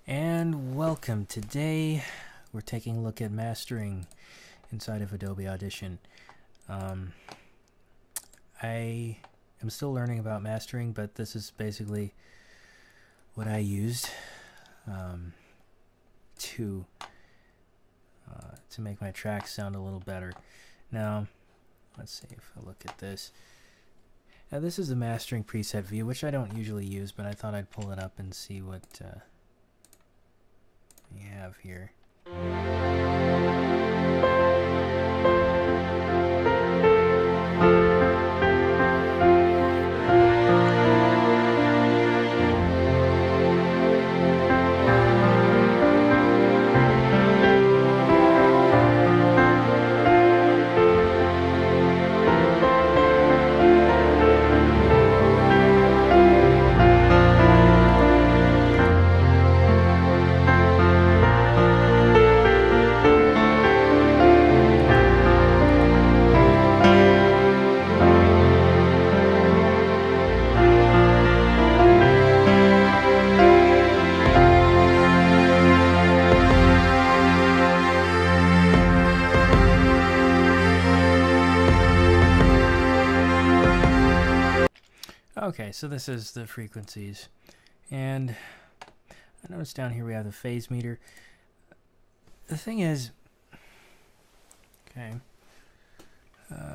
And welcome. Today we're taking a look at mastering inside of Adobe Audition. I am still learning about mastering, but this is basically what I used to make my tracks sound a little better. Now, let's see if I look at this. Now this is the mastering preset view, which I don't usually use, but I thought I'd pull it up and see what we have here. Okay, so this is the frequencies, and I notice down here we have the phase meter. The thing is, okay,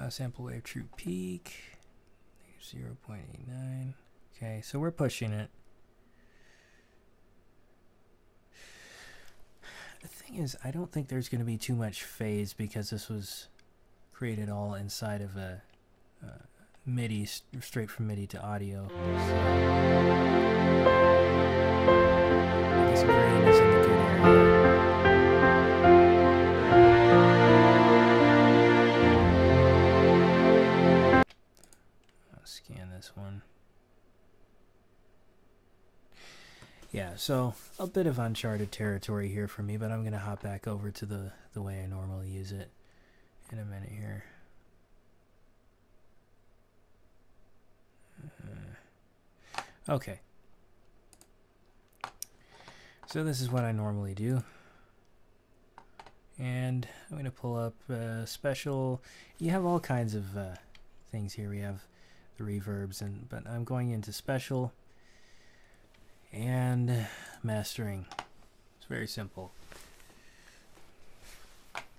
sample wave true peak, 0.89. Okay, so we're pushing it. The thing is, I don't think there's going to be too much phase because this was created all inside of a MIDI, straight from MIDI to audio. So I guess grain is in the good area. I'll scan this one. Yeah, so a bit of uncharted territory here for me, but I'm going to hop back over to the way I normally use it in a minute here. Okay, so this is what I normally do, and I'm going to pull up special. You have all kinds of things here. We have the reverbs, but I'm going into special and mastering. It's very simple.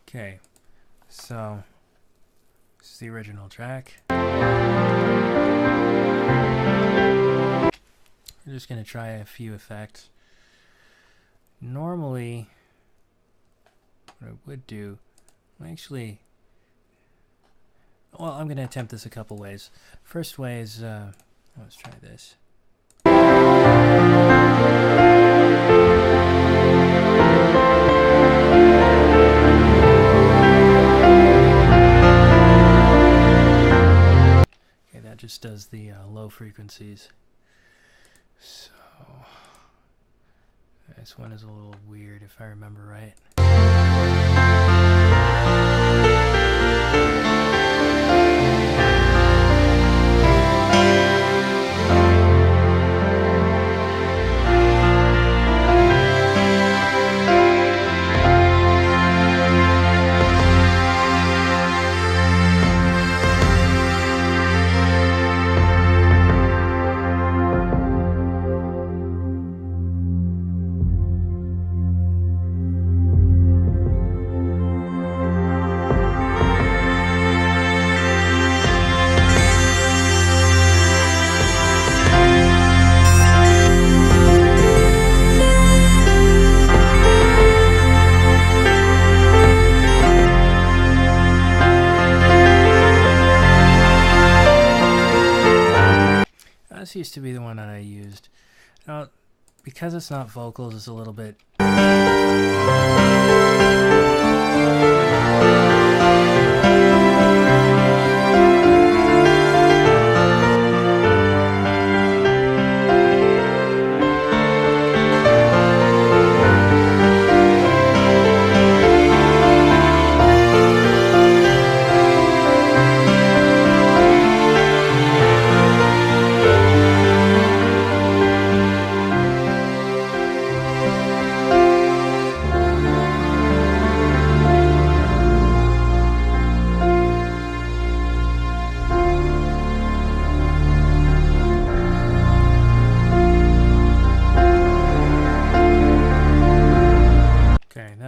Okay, so this is the original track. We're just going to try a few effects. Normally, what I would do, actually, well, I'm going to attempt this a couple ways. First way is, let's try this. Okay, that just does the low frequencies. So this one is a little weird if I remember right. This used to be the one that I used. Now, because it's not vocals, it's a little bit...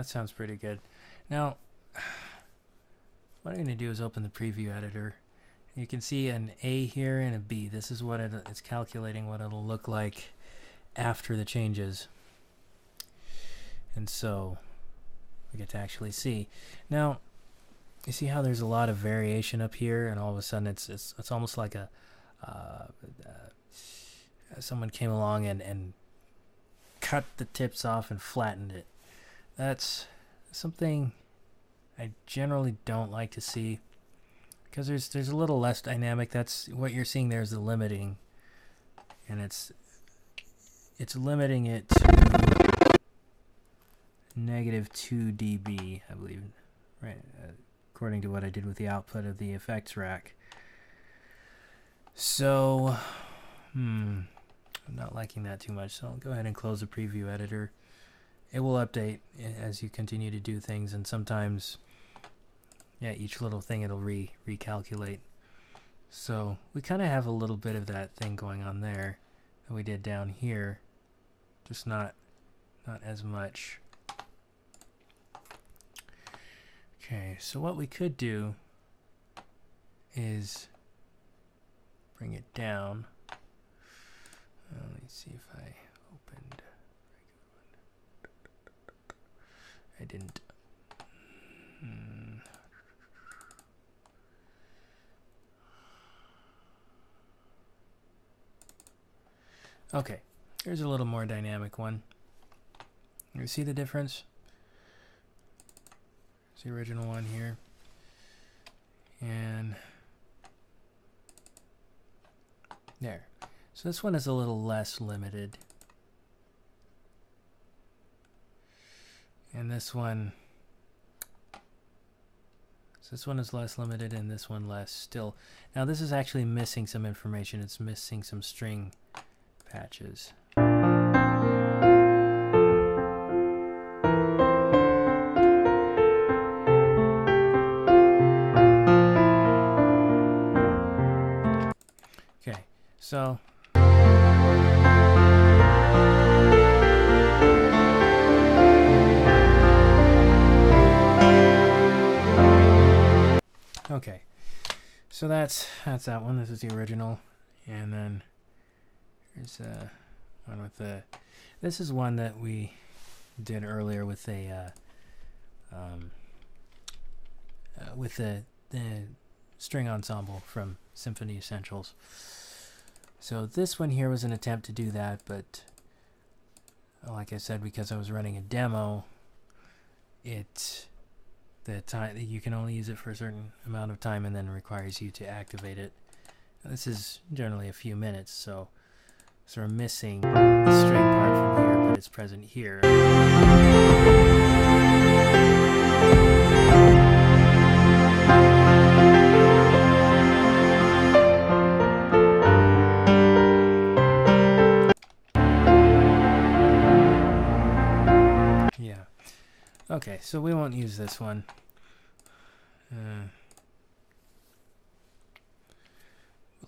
that sounds pretty good. Now, what I'm going to do is open the preview editor. You can see an A here and a B. This is what it's calculating what it'll look like after the changes. And so we get to actually see. Now, you see how there's a lot of variation up here, and all of a sudden it's almost like a someone came along and cut the tips off and flattened it. That's something I generally don't like to see, because there's a little less dynamic. That's what you're seeing there is the limiting, and it's limiting it to -2 dB, I believe, right? According to what I did with the output of the effects rack. So, I'm not liking that too much, so I'll go ahead and close the preview editor. It will update as you continue to do things, and sometimes, yeah, each little thing it'll recalculate. So we kind of have a little bit of that thing going on there that we did down here, just not as much. Okay, so what we could do is bring it down. Let me see if I opened. I didn't. Okay, here's a little more dynamic one. You see the difference? It's the original one here. And there. So this one is a little less limited. And this one is less limited, and this one less still. Now this is actually missing some information. It's missing some string patches. Okay, so okay, so that's that one. This is the original, and then here's one with the. This is one that we did earlier with a with the string ensemble from Symphony Essentials. So this one here was an attempt to do that, but like I said, because I was running a demo, the time you can only use it for a certain amount of time, and then requires you to activate it. This is generally a few minutes, so we're missing the string part from here, but it's present here. Yeah. Okay, so we won't use this one.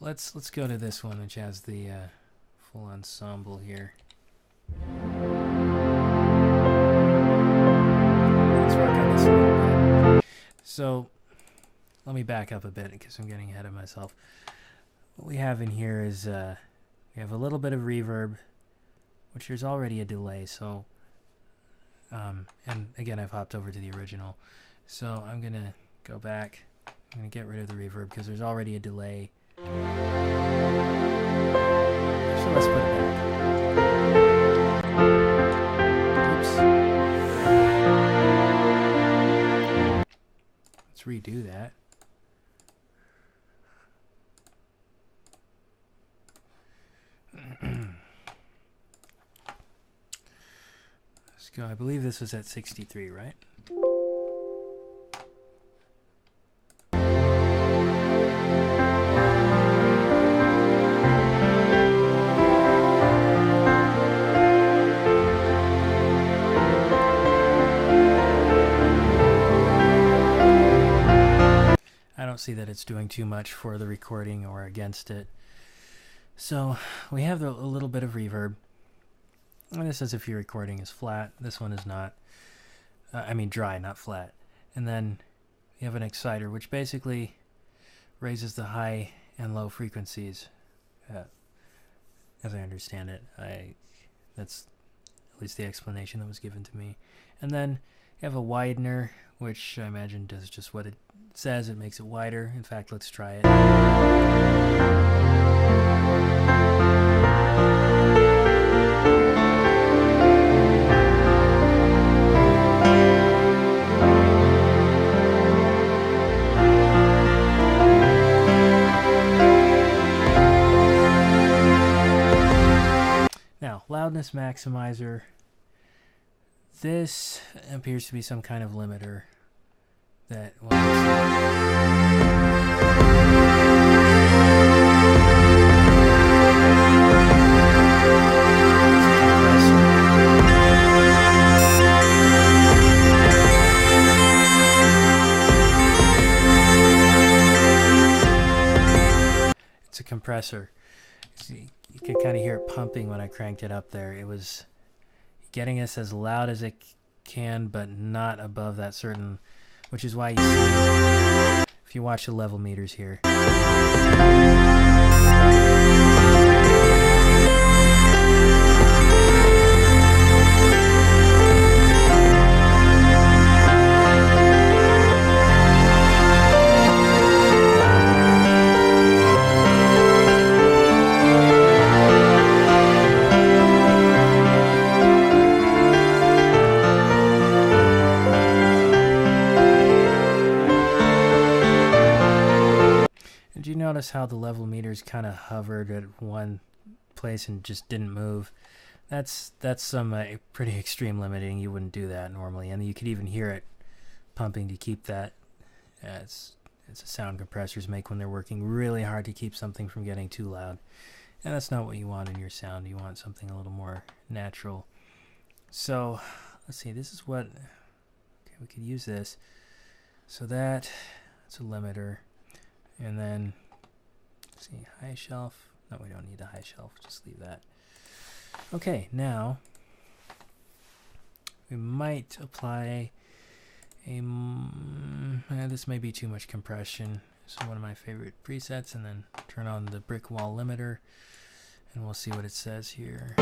Let's go to this one, which has the full ensemble here. Let's work on this a little bit. So let me back up a bit because I'm getting ahead of myself. What we have in here is we have a little bit of reverb, which there's already a delay. So and again, I've hopped over to the original. So I'm gonna go back. I'm gonna get rid of the reverb because there's already a delay. So let's put it back. Oops. Let's redo that. Let's go. I believe this was at 63, right? See that it's doing too much for the recording or against it. So we have a little bit of reverb. And this is if your recording is flat. This one is not. I mean dry, not flat. And then you have an exciter, which basically raises the high and low frequencies, as I understand it. That's at least the explanation that was given to me. And then you have a widener, which I imagine does just what it says. It makes it wider. In fact, let's try it. Now, loudness maximizer. This appears to be some kind of limiter that, it's a compressor. See, you could kind of hear it pumping when I cranked it up there. It was getting us as loud as it can, but not above that certain, which is why you see, if you watch the level meters here. Did you notice how the level meters kind of hovered at one place and just didn't move? That's some pretty extreme limiting. You wouldn't do that normally, and you could even hear it pumping to keep that. It's a sound compressors make when they're working really hard to keep something from getting too loud, and that's not what you want in your sound. You want something a little more natural. So let's see. This is what. Okay, we could use this. So that's a limiter. And then, let's see, high shelf. No, we don't need a high shelf. Just leave that. Okay, now we might apply a. This may be too much compression. This is one of my favorite presets. And then turn on the brick wall limiter, and we'll see what it says here.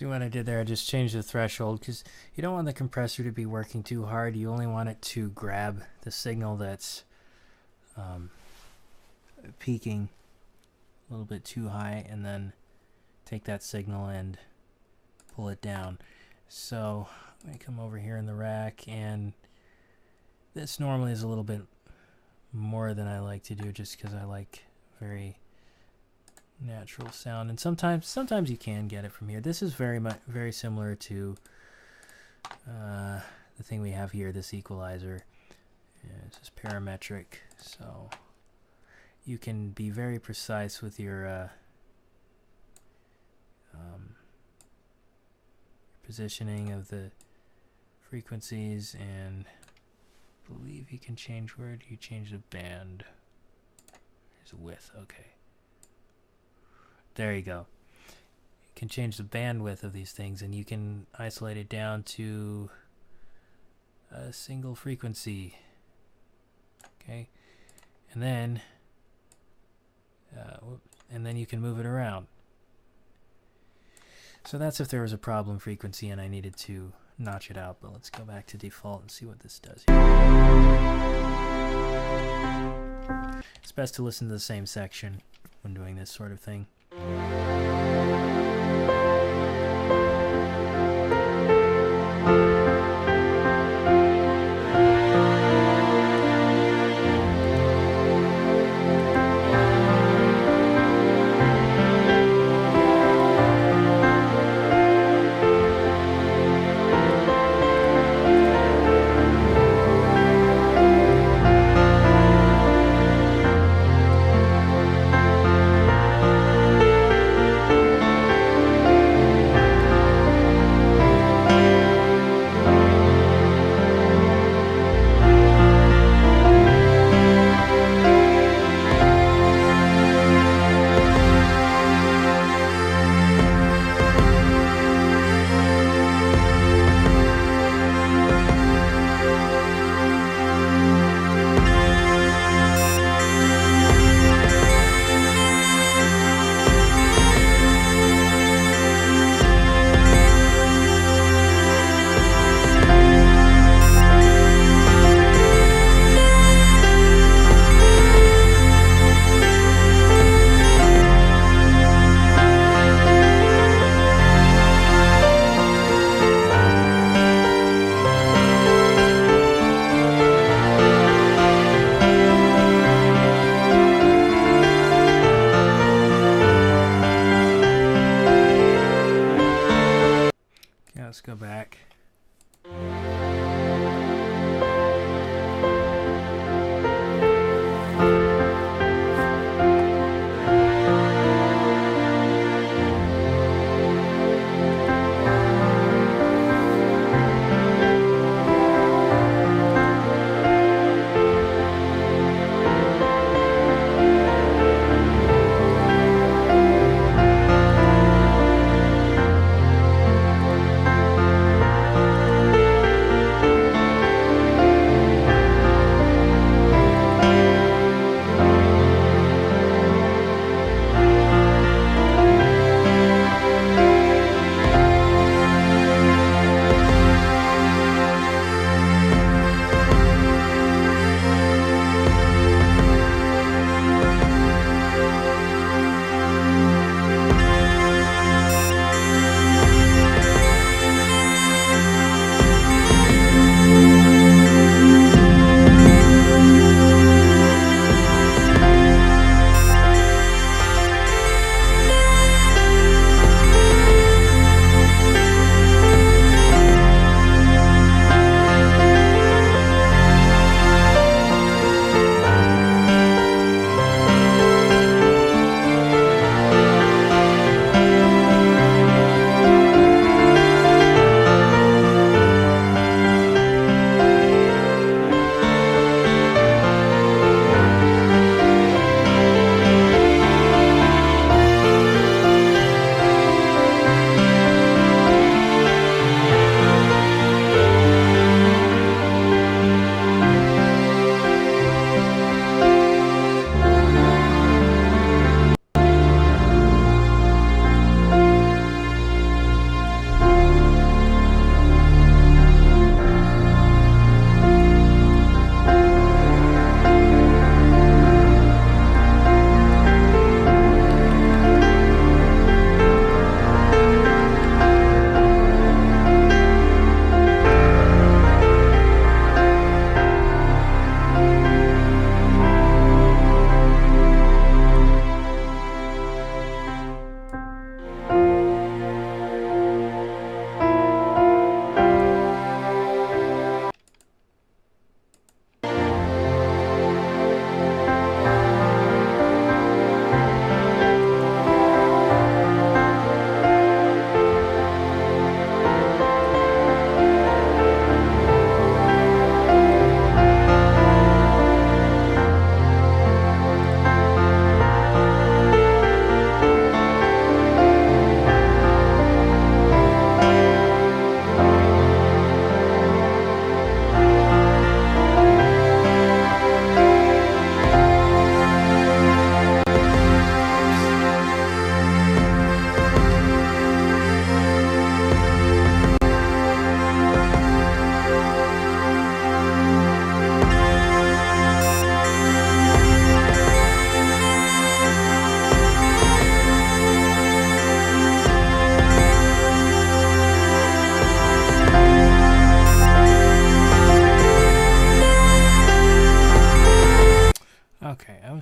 What I did there, I just changed the threshold because you don't want the compressor to be working too hard. You only want it to grab the signal that's peaking a little bit too high and then take that signal and pull it down. So let me come over here in the rack, and this normally is a little bit more than I like to do just because I like very natural sound, and sometimes you can get it from here. This is very similar to the thing we have here, this equalizer. This is parametric, so you can be very precise with your positioning of the frequencies, and I believe you can change, where do you change the band? There's a width, okay. There you go. You can change the bandwidth of these things, and you can isolate it down to a single frequency. Okay, and then you can move it around. So that's if there was a problem frequency and I needed to notch it out. But let's go back to default and see what this does here. It's best to listen to the same section when doing this sort of thing. let's go back.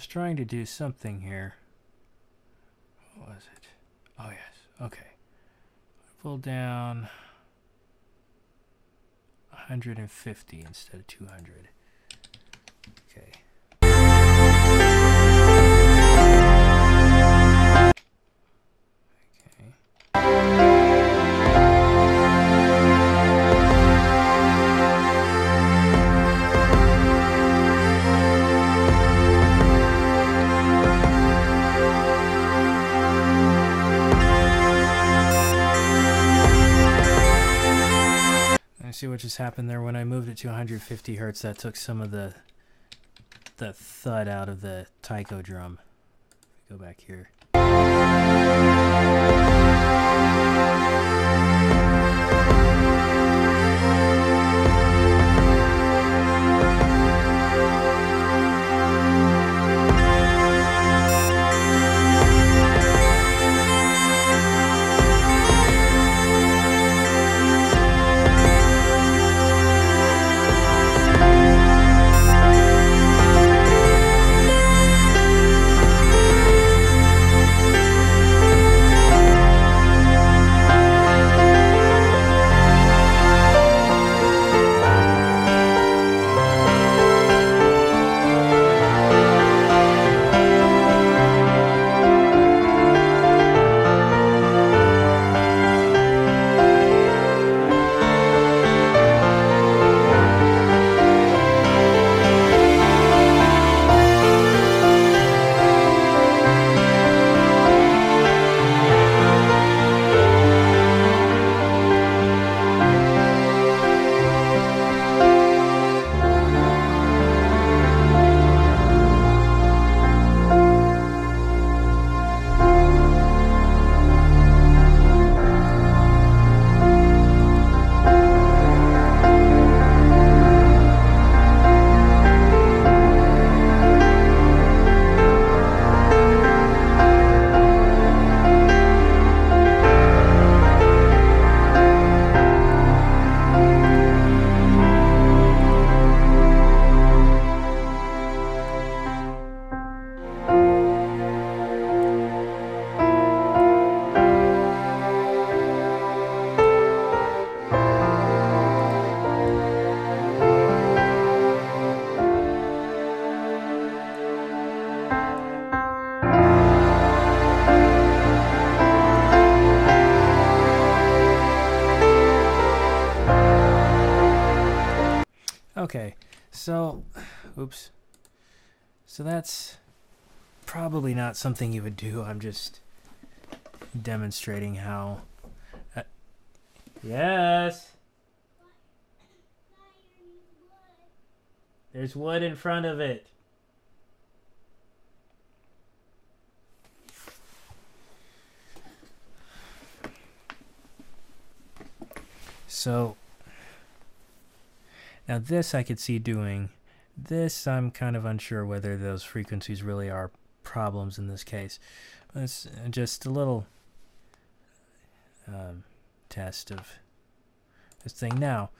was trying to do something here. What was it? Oh, yes. Okay. Pull down 150 instead of 200. Okay. See what just happened there when I moved it to 150 hertz. That took some of the thud out of the taiko drum. Go back here. Okay, so, oops. So that's probably not something you would do. I'm just demonstrating how. Yes. There's wood in front of it. So now this I could see doing. This I'm kind of unsure whether those frequencies really are problems in this case. It's just a little test of this thing. Now,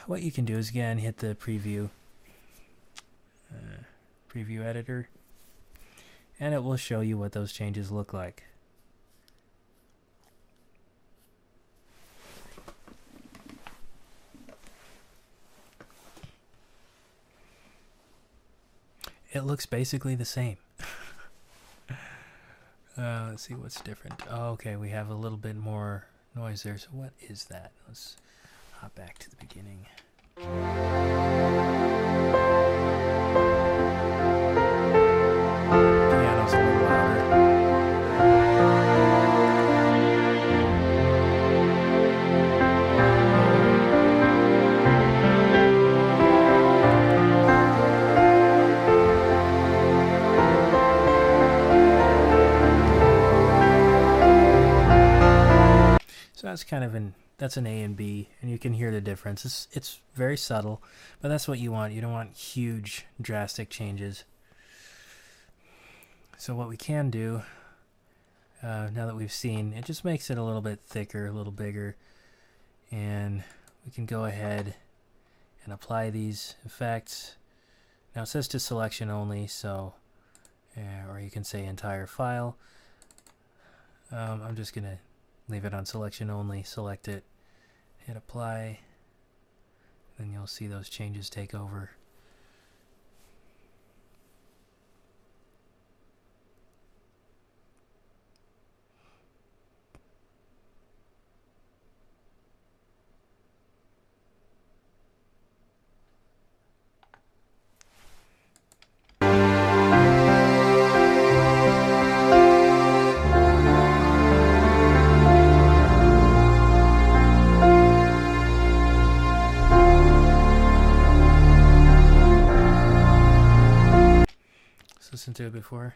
what you can do is again hit the preview editor, and it will show you what those changes look like. It looks basically the same. Let's see what's different. Oh, okay, we have a little bit more noise there. So what is that? Let's hop back to the beginning. Piano's a little louder. So that's kind of that's an A and B, and you can hear the difference. It's very subtle, but that's what you want. You don't want huge, drastic changes. So what we can do, now that we've seen, it just makes it a little bit thicker, a little bigger, and we can go ahead and apply these effects. Now it says to selection only, so, or you can say entire file. I'm just going to leave it on selection only, select it, hit apply, then you'll see those changes take over. Listen to it before.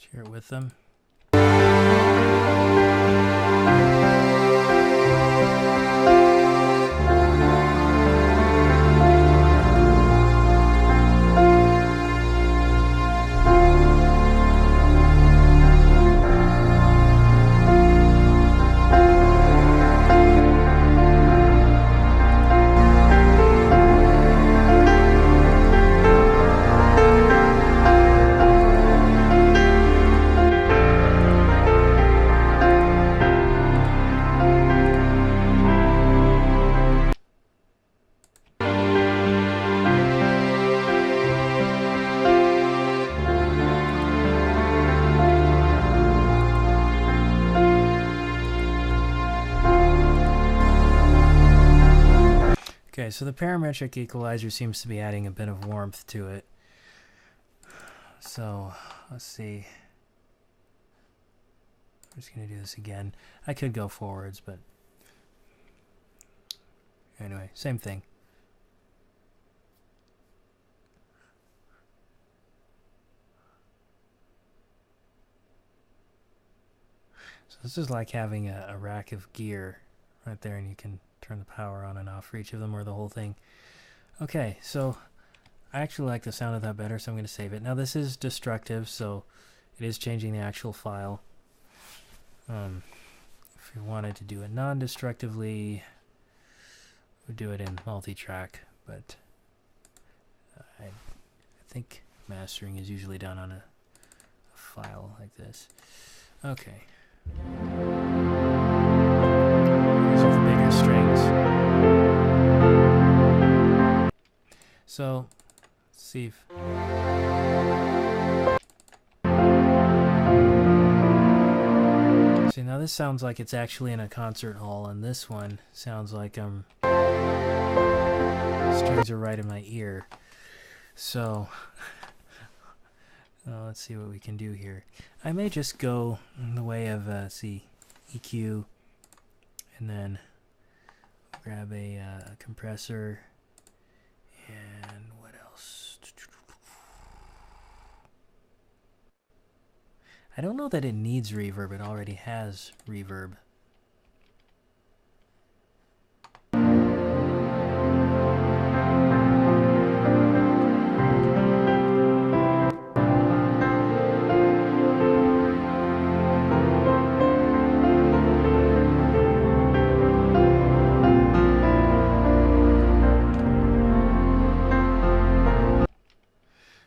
Share it with them. Okay, so the parametric equalizer seems to be adding a bit of warmth to it. So, let's see. I'm just going to do this again. I could go forwards, but anyway, same thing. So this is like having a rack of gear right there, and you can turn the power on and off for each of them or the whole thing. Okay, so I actually like the sound of that better, so I'm going to save it. Now this is destructive, so it is changing the actual file. If you wanted to do it non-destructively, we'd do it in multi-track, but I think mastering is usually done on a file like this. Okay. These are the bigger strings. So, let's see if... See, now this sounds like it's actually in a concert hall, and this one sounds like strings are right in my ear. So, let's see what we can do here. I may just go in the way of, EQ, and then grab a compressor, and what else? I don't know that it needs reverb, it already has reverb.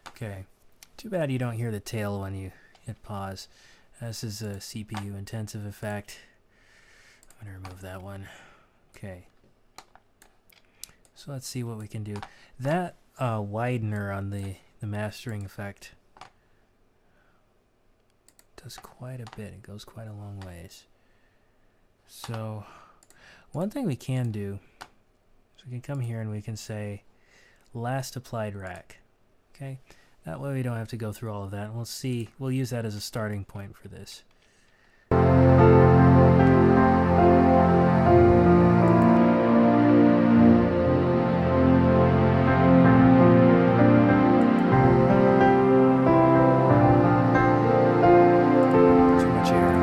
Okay, too bad you don't hear the tail when you hit pause. This is a CPU intensive effect. I'm going to remove that one. Okay. So let's see what we can do. That widener on the mastering effect does quite a bit. It goes quite a long ways. So one thing we can do is we can come here and we can say last applied rack. Okay. That way we don't have to go through all of that. And we'll use that as a starting point for this. Too much air.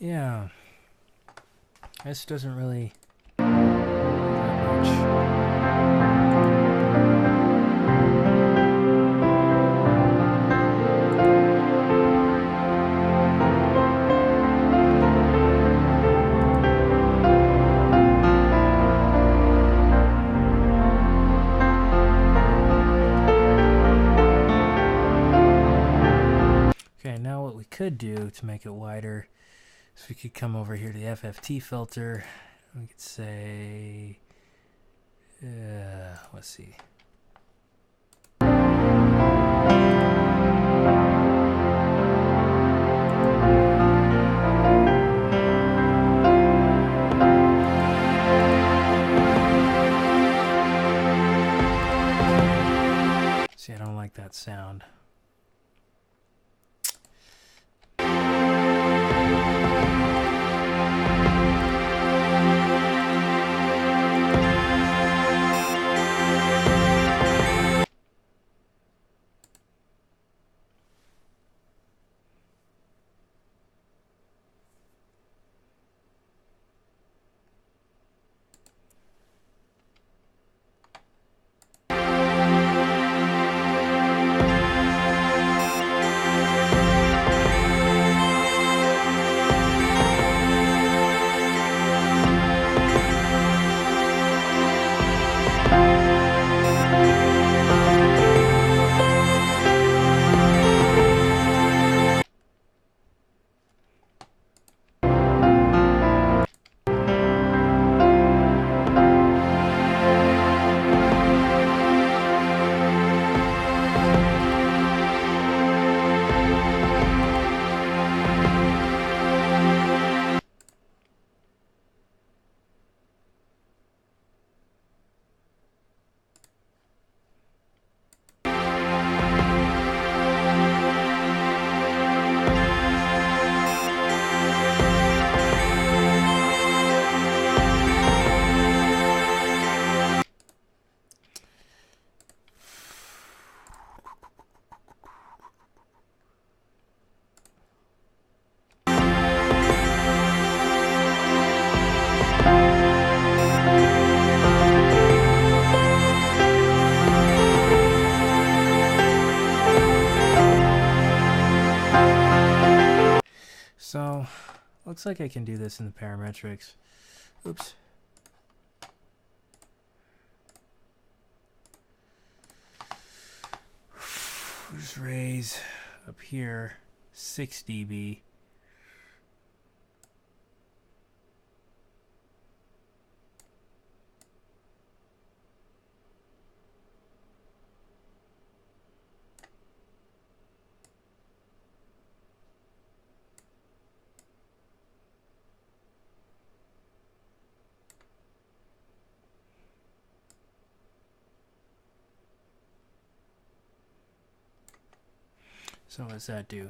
yeah, this doesn't really do much. Okay, now what we could do to make it wider is we could come over here to the FFT filter. We could say, let's see. See, I don't like that sound. So, looks like I can do this in the parametrics. Oops. Just raise up here 6 dB. So what does that do?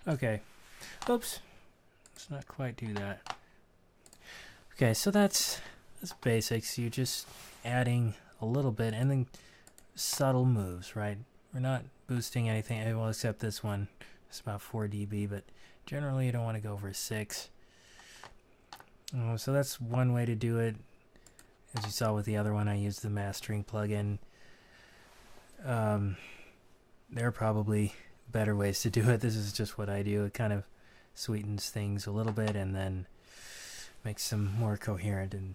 Okay, oops, let's not quite do that. Okay, so that's basics. You're just adding a little bit and then subtle moves, right? We're not boosting anything, well, except this one. It's about 4 dB, but generally you don't want to go over 6. So that's one way to do it. As you saw with the other one, I used the mastering plugin. There are probably better ways to do it. This is just what I do. It kind of sweetens things a little bit, and then makes them more coherent, and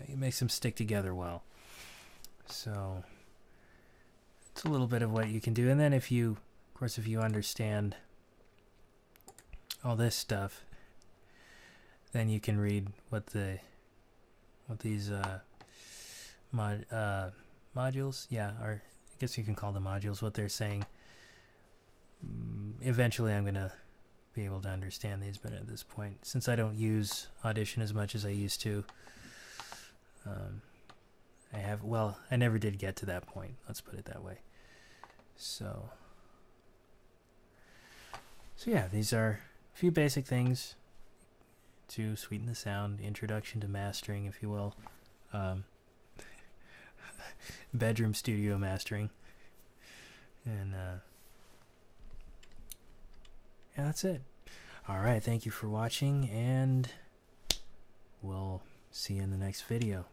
it makes them stick together well. So it's a little bit of what you can do. And then if you, of course, if you understand all this stuff, then you can read what these modules, yeah, or I guess you can call them modules, what they're saying. Eventually I'm gonna be able to understand these, but at this point, since I don't use Audition as much as I used to, I never did get to that point, let's put it that way. So yeah, these are a few basic things to sweeten the sound, introduction to mastering, if you will. Bedroom studio mastering. And yeah, that's it. Alright, thank you for watching, and we'll see you in the next video.